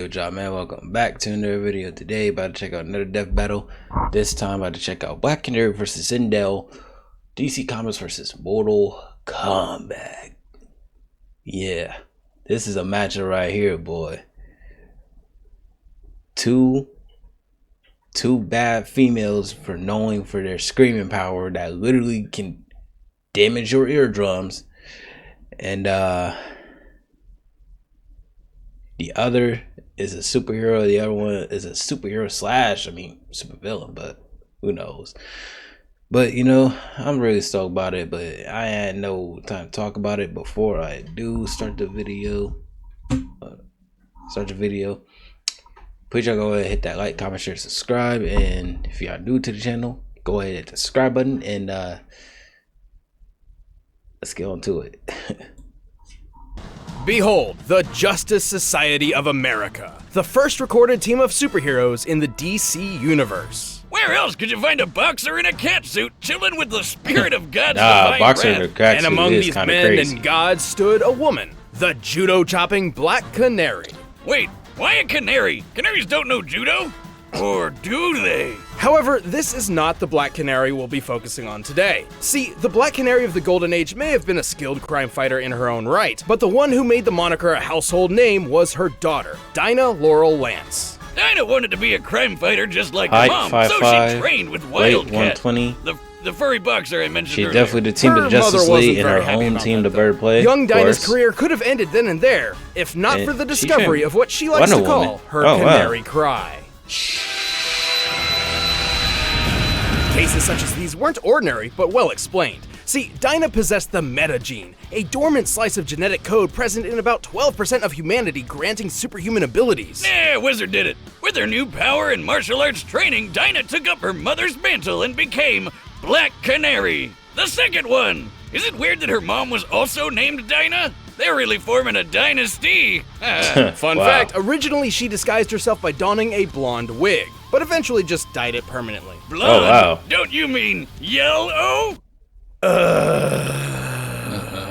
Good job, man. Welcome back to another video. Today about to check out another death battle. This time about to check out Black Canary versus Sindel, DC Comics versus Mortal Kombat. Yeah, this is a matchup right here, boy. Two bad females for knowing for their screaming power that literally can damage your eardrums, and the other is a superhero. The other one is a superhero slash, super villain, but who knows. But you know, I'm really stoked about it, but I had no time to talk about it before I do start the video. Please y'all go ahead and hit that like, comment, share, subscribe, and if you are new to the channel, go ahead and hit the subscribe button, and let's get on to it. Behold, the Justice Society of America, the first recorded team of superheroes in the DC universe. Where else could you find a boxer in a catsuit chilling with the spirit of God's divine boxer in a wrath? catsuit And among is these kinda men crazy. and gods stood a woman, the judo-chopping Black Canary. Wait, why a canary? Canaries don't know judo? Or do they? However, this is not the Black Canary we'll be focusing on today. See, the Black Canary of the Golden Age may have been a skilled crime fighter in her own right, but the one who made the moniker a household name was her daughter, Dinah Laurel Lance. Dinah wanted to be a crime fighter just like Height, her mom, 5'5", so she trained with weight Wildcat, 120. the furry boxer I mentioned She earlier. definitely the team Her of Justice mother wasn't League and very her happy own about team, that, the Bird Play. Young of Dinah's course. career could have ended then and there, if not And for the she discovery can- of what she likes to Wonder call Woman. her Oh, wow. canary cry. Cases such as these weren't ordinary, but well explained. See, Dinah possessed the meta gene, a dormant slice of genetic code present in about 12% of humanity, granting superhuman abilities. Yeah, Wizard did it. With her new power and martial arts training, Dinah took up her mother's mantle and became Black Canary. The second one. Is it weird that her mom was also named Dinah? They're really forming a dynasty. Fun Wow. fact, originally she disguised herself by donning a blonde wig, but eventually just dyed it permanently. Blonde? Oh, wow. Don't you mean yellow?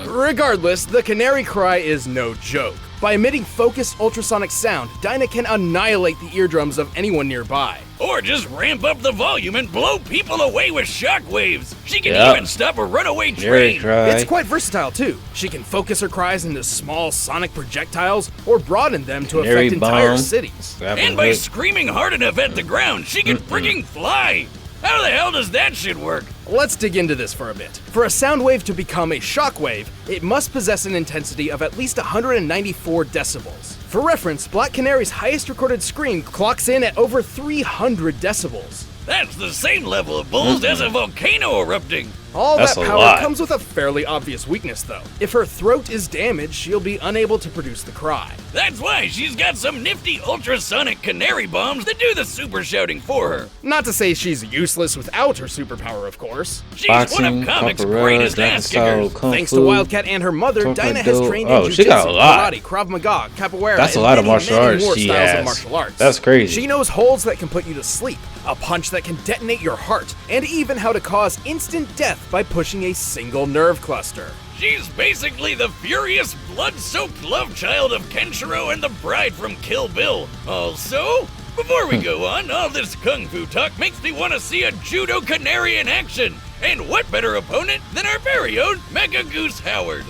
Regardless, the canary cry is no joke. By emitting focused ultrasonic sound, Dinah can annihilate the eardrums of anyone nearby. Or just ramp up the volume and blow people away with shockwaves. She can Yep. even stop a runaway Very train. dry. It's quite versatile too. She can focus her cries into small sonic projectiles or broaden them to Canary affect entire bomb. cities. And by screaming hard enough at the ground, she can freaking fly. How the hell does that shit work? Let's dig into this for a bit. For a sound wave to become a shockwave, it must possess an intensity of at least 194 decibels. For reference, Black Canary's highest recorded scream clocks in at over 300 decibels. That's the same level of bulls as a volcano erupting. All That's that a power lot. comes with a fairly obvious weakness though. If her throat is damaged, she'll be unable to produce the cry. That's why she's got some nifty ultrasonic canary bombs that do the super shouting for her. Not to say she's useless without her superpower, of course. She's one Boxing, of comics' COPYRIGHRS, greatest Dragon ass Style, kickers. Kung Thanks Fu. to Wildcat and her mother, Dinah has Taekwondo. trained Oh, in she got a jiu-jitsu, lot. karate, Krav Maga, capoeira, That's a and lot of many, martial many arts more she styles has. of martial arts. That's crazy. She knows holds that can put you to sleep, a punch that can detonate your heart, and even how to cause instant death by pushing a single nerve cluster. She's basically the furious, blood-soaked love child of Kenshiro and the bride from Kill Bill. Also, before we go on, all this kung fu talk makes me want to see a judo canary in action. And what better opponent than our very own Mecha Goose Howard?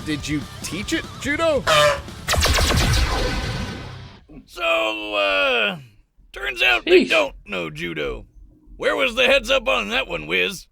Did you teach it, judo? So, turns out they Sheesh. don't know judo. Where was the heads up on that one, Wiz?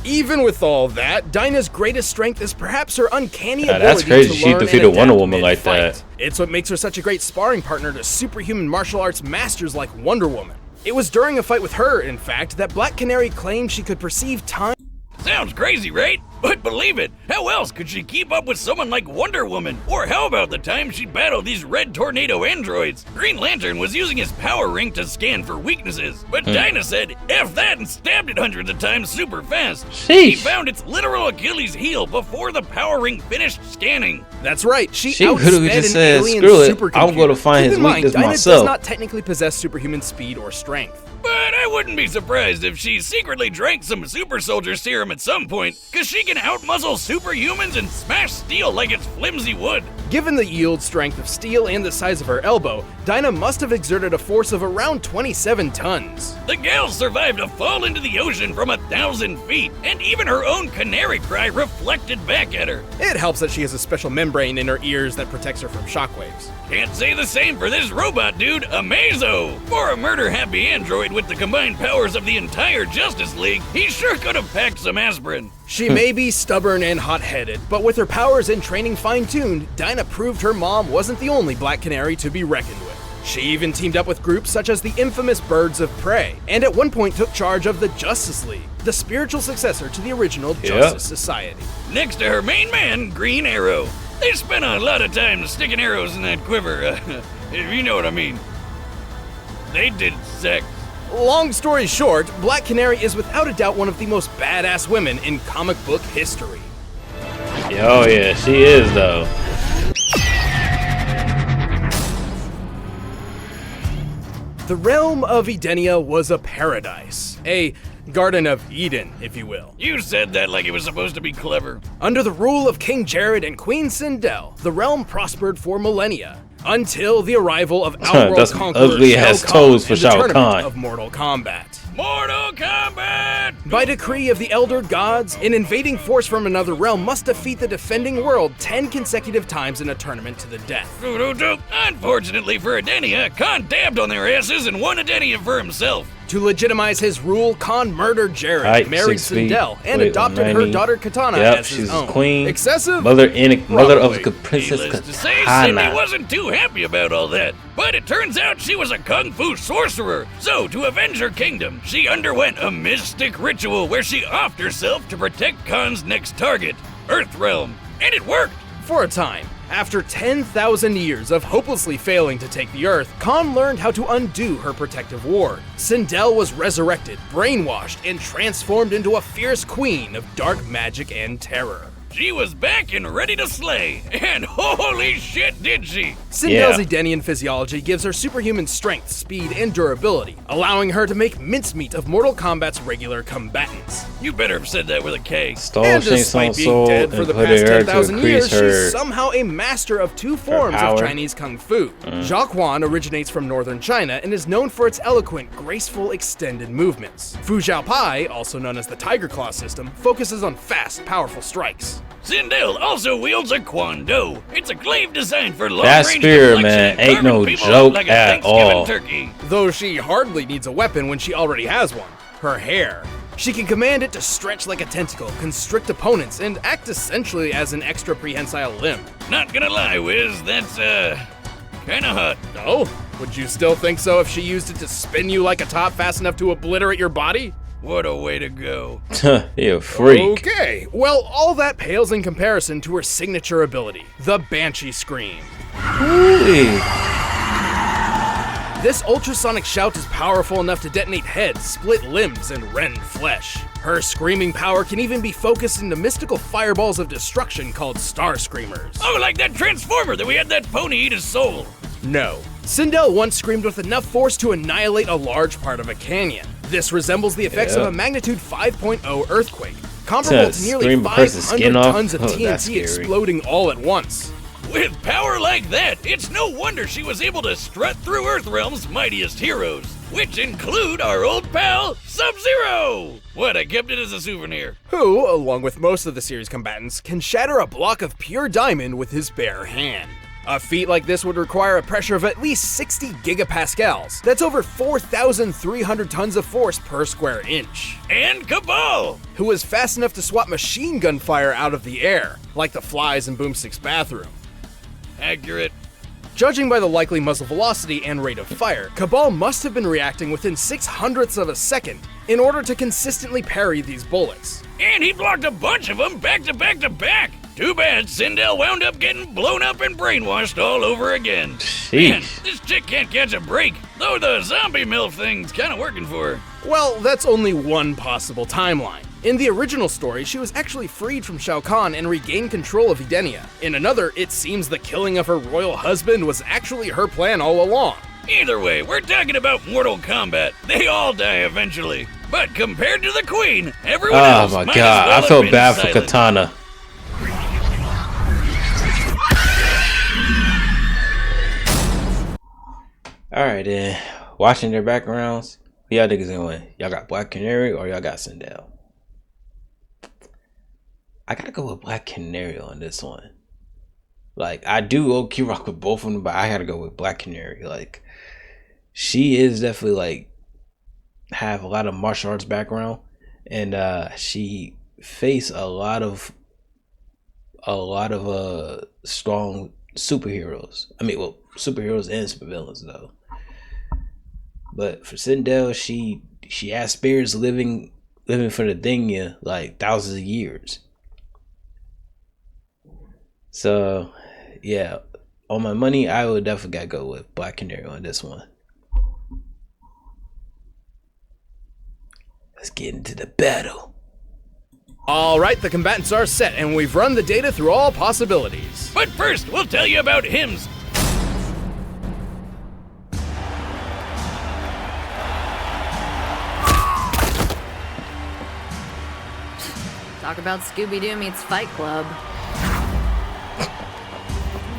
Even with all that, Dinah's greatest strength is perhaps her uncanny Yeah, ability that's crazy. to She learn defeated and Wonder adapt Woman like mid-fight. that. It's what makes her such a great sparring partner to superhuman martial arts masters like Wonder Woman. It was during a fight with her, in fact, that Black Canary claimed she could perceive time. Sounds crazy, right? But believe it, how else could she keep up with someone like Wonder Woman? Or how about the time she battled these red tornado androids? Green Lantern was using his power ring to scan for weaknesses, but Dinah said F that and stabbed it hundreds of times super fast. He Sheesh. found its literal Achilles heel before the power ring finished scanning. That's right, she She outsped literally just an said, alien "Screw it, supercomputer. I'm gonna find Keep his in mind, weakness Dinah myself." does not technically possess superhuman speed or strength. But I wouldn't be surprised if she secretly drank some super soldier serum at some point, cause she can outmuscle superhumans and smash steel like it's flimsy wood. Given the yield strength of steel and the size of her elbow, Dinah must have exerted a force of around 27 tons. The gal survived a fall into the ocean from 1,000 feet, and even her own canary cry reflected back at her. It helps that she has a special membrane in her ears that protects her from shockwaves. Can't say the same for this robot dude, Amazo. For a murder-happy android with the combined powers of the entire Justice League, he sure could have packed some aspirin. She may be stubborn and hot-headed, but with her powers and training fine-tuned, Dinah proved her mom wasn't the only Black Canary to be reckoned with. She even teamed up with groups such as the infamous Birds of Prey, and at one point took charge of the Justice League, the spiritual successor to the original Justice Society. Next to her main man, Green Arrow. They spent a lot of time sticking arrows in that quiver, if you know what I mean. They did sex. Long story short, Black Canary is without a doubt one of the most badass women in comic book history. Oh yeah, she is though. The realm of Edenia was a paradise, a Garden of Eden, if you will. You said that like it was supposed to be clever. Under the rule of King Jared and Queen Sindel, the realm prospered for millennia, until the arrival of Outworld Conqueror ugly ass Shao toes Kahn for in the Shao tournament Kahn. of Mortal Kombat. Mortal Kombat! By decree of the Elder Gods, an invading force from another realm must defeat the defending world 10 consecutive times in a tournament to the death. Unfortunately for Edenia, Khan dabbed on their asses and won Edenia for himself. To legitimize his rule, Khan murdered Jared, Height, married 6 feet, Sindel, and weight adopted her 190. daughter Katana Yep, as his she's own. queen. Excessive? Mother of Probably. Princess Needless to say, Cindy Katana. wasn't too happy about all that. But it turns out she was a kung fu sorcerer. So, to avenge her kingdom, she underwent a mystic ritual where she offed herself to protect Khan's next target, Earthrealm. And it worked! For a time. After 10,000 years of hopelessly failing to take the Earth, Khan learned how to undo her protective ward. Sindel was resurrected, brainwashed, and transformed into a fierce queen of dark magic and terror. She was back and ready to slay, and holy shit did she! Sindel's Yeah. Edenian physiology gives her superhuman strength, speed, and durability, allowing her to make mincemeat of Mortal Kombat's regular combatants. You better have said that with a K. Stole And Shang despite Tsung's being soul dead and for the put past it her to 10,000 years, increase her. she's somehow a master of two forms of power. Chinese Kung Fu. Jiaquan originates from northern China and is known for its eloquent, graceful, extended movements. Fu Zhao Pai, also known as the Tiger Claw system, focuses on fast, powerful strikes. Sindel also wields a Quan Do. It's a glaive designed for That long-range spear, deflection man, and ain't carving no people joke up like a at Thanksgiving all. turkey. Though she hardly needs a weapon when she already has one, her hair. She can command it to stretch like a tentacle, constrict opponents, and act essentially as an extra prehensile limb. Not gonna lie, Wiz, that's, kinda hot. Oh? Would you still think so if she used it to spin you like a top fast enough to obliterate your body? What a way to go. You a freak. Okay, well, all that pales in comparison to her signature ability, the Banshee Scream. Ooh. This ultrasonic shout is powerful enough to detonate heads, split limbs, and rend flesh. Her screaming power can even be focused into mystical fireballs of destruction called Star Screamers. Oh, like that Transformer that we had that pony eat his soul. No. Sindel once screamed with enough force to annihilate a large part of a canyon. This resembles the effects of a magnitude 5.0 earthquake, comparable to nearly Scream a person's 500 skin off? tons of Oh, that's TNT scary. exploding all at once. With power like that, it's no wonder she was able to strut through Earthrealm's mightiest heroes, which include our old pal, Sub-Zero! What, I kept it as a souvenir. Who, along with most of the series combatants, can shatter a block of pure diamond with his bare hand. A feat like this would require a pressure of at least 60 gigapascals. That's over 4,300 tons of force per square inch. And Cabal! Who is fast enough to swat machine gun fire out of the air, like the flies in Boomstick's bathroom. Accurate. Judging by the likely muzzle velocity and rate of fire, Cabal must have been reacting within 600ths of a second in order to consistently parry these bullets. And he blocked a bunch of them back to back to back. Too bad Sindel wound up getting blown up and brainwashed all over again. Man, Sheesh. this chick can't catch a break, though the zombie MILF thing's kinda working for her. Well, that's only one possible timeline. In the original story, she was actually freed from Shao Kahn and regained control of Edenia. In another, it seems the killing of her royal husband was actually her plan all along. Either way, we're talking about Mortal Kombat. They all die eventually. But compared to the Queen, everyone else Oh my might god, as well I feel have been bad for silent. Katana. Alright then, watching their backgrounds, who y'all niggas gonna win? Y'all got Black Canary or y'all got Sindel? I gotta go with Black Canary on this one. Like, I do low-key rock with both of them, but I gotta go with Black Canary. Like, she is definitely like have a lot of martial arts background, and she faced a lot of strong superheroes. I mean, well, superheroes and supervillains though. But for Sindel, she has spirits living for the thing like thousands of years. So yeah, on my money, I would definitely gotta go with Black Canary on this one. Let's get into the battle. Alright, the combatants are set, and we've run the data through all possibilities. But first, we'll tell you about hymns. Talk about Scooby-Doo meets Fight Club.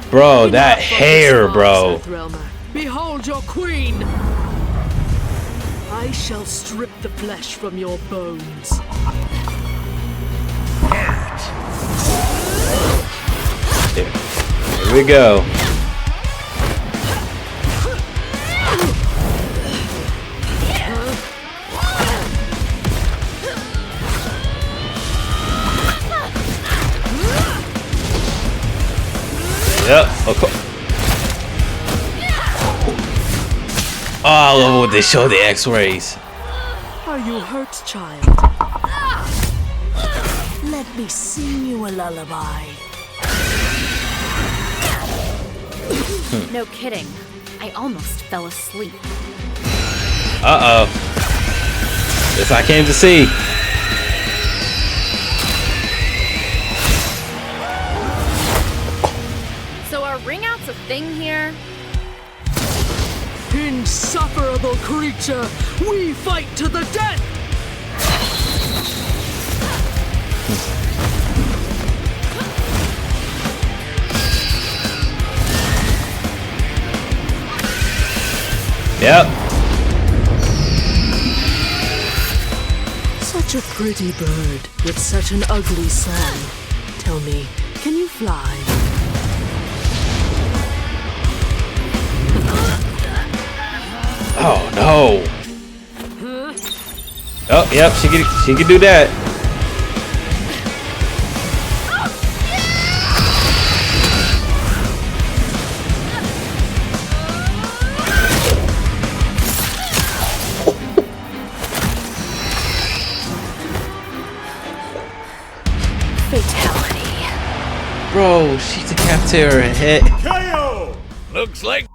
Bro, that hair, bro. Behold your queen! I shall strip the flesh from your bones. Here we go. Yep. Okay. Oh, I love when they show the X-rays. Are you hurt, child? Let me sing you a lullaby. No kidding. I almost fell asleep. Uh-oh. This I came to see. So are ring outs a thing here? Insufferable creature, we fight to the death! Yep. Such a pretty bird with such an ugly song. Tell me, can you fly? Oh no. Oh, yep, she can do that. Fatality. Bro, she decapitated her head. KO! Looks like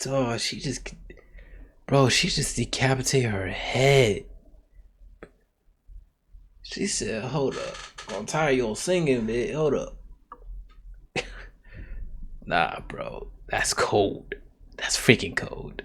Oh, she just decapitated her head. She said, hold up. I'm tired of you singing, bitch. Hold up. Nah, bro. That's cold. That's freaking cold.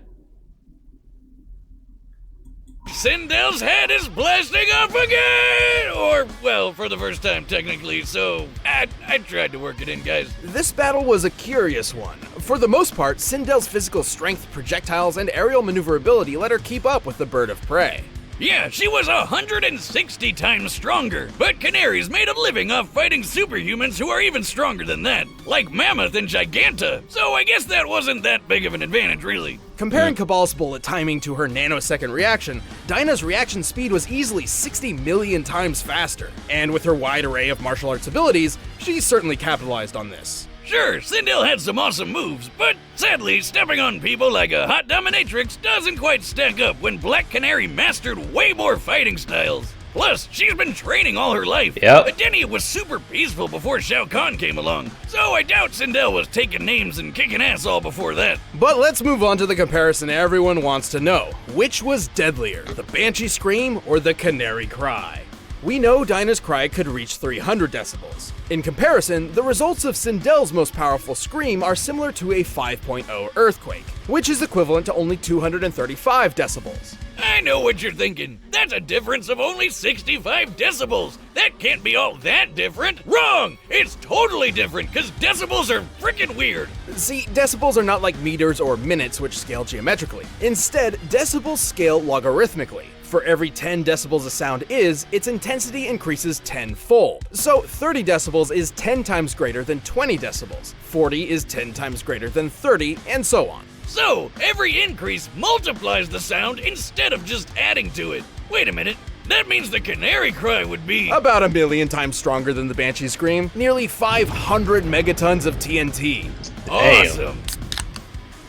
Sindel's head is blasting up again! Or, well, for the first time technically, so I tried to work it in, guys. This battle was a curious one. For the most part, Sindel's physical strength, projectiles, and aerial maneuverability let her keep up with the bird of prey. Yeah, she was 160 times stronger, but Canary's made a living off fighting superhumans who are even stronger than that, like Mammoth and Giganta, so I guess that wasn't that big of an advantage, really. Comparing Cabal's bullet timing to her nanosecond reaction, Dinah's reaction speed was easily 60 million times faster, and with her wide array of martial arts abilities, she certainly capitalized on this. Sure, Sindel had some awesome moves, but sadly, stepping on people like a hot dominatrix doesn't quite stack up when Black Canary mastered way more fighting styles. Plus, she's been training all her life. Yep. Adenia was super peaceful before Shao Kahn came along, so I doubt Sindel was taking names and kicking ass all before that. But let's move on to the comparison everyone wants to know. Which was deadlier, the Banshee Scream or the Canary Cry? We know Dinah's cry could reach 300 decibels. In comparison, the results of Sindel's most powerful scream are similar to a 5.0 earthquake, which is equivalent to only 235 decibels. I know what you're thinking. That's a difference of only 65 decibels. That can't be all that different. Wrong! It's totally different, because decibels are freaking weird. See, decibels are not like meters or minutes, which scale geometrically. Instead, decibels scale logarithmically. For every 10 decibels a sound is, its intensity increases 10-fold. So 30 decibels is 10 times greater than 20 decibels, 40 is 10 times greater than 30, and so on. So, every increase multiplies the sound instead of just adding to it. Wait a minute, that means the canary cry would be About 1,000,000 times stronger than the Banshee scream, nearly 500 megatons of TNT. awesome.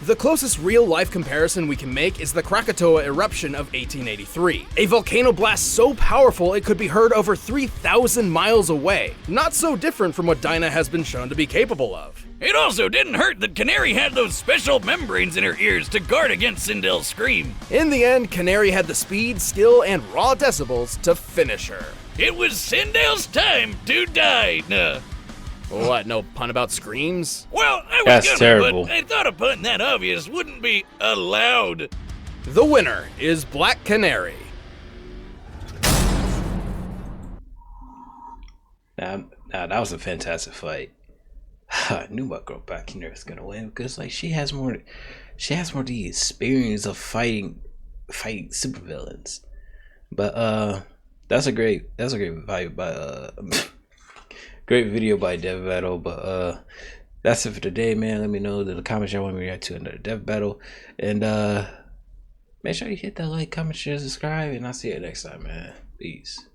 The closest real-life comparison we can make is the Krakatoa eruption of 1883, a volcano blast so powerful it could be heard over 3,000 miles away. Not so different from what Dinah has been shown to be capable of. It also didn't hurt that Canary had those special membranes in her ears to guard against Sindel's scream. In the end, Canary had the speed, skill, and raw decibels to finish her. It was Sindel's time to die. What, no pun about screams? Well, I was That's gonna, terrible. but I thought a pun that obvious wouldn't be allowed. The winner is Black Canary. Now that was a fantastic fight. I knew my girl back in there was gonna win because like she has more the experience of fighting supervillains. But that's a great fight by great video by Dev Battle. But that's it for today, man. Let me know in the comments y'all want me to react to another Dev Battle, and make sure you hit that like, comment, share, subscribe, and I'll see you next time, man. Peace.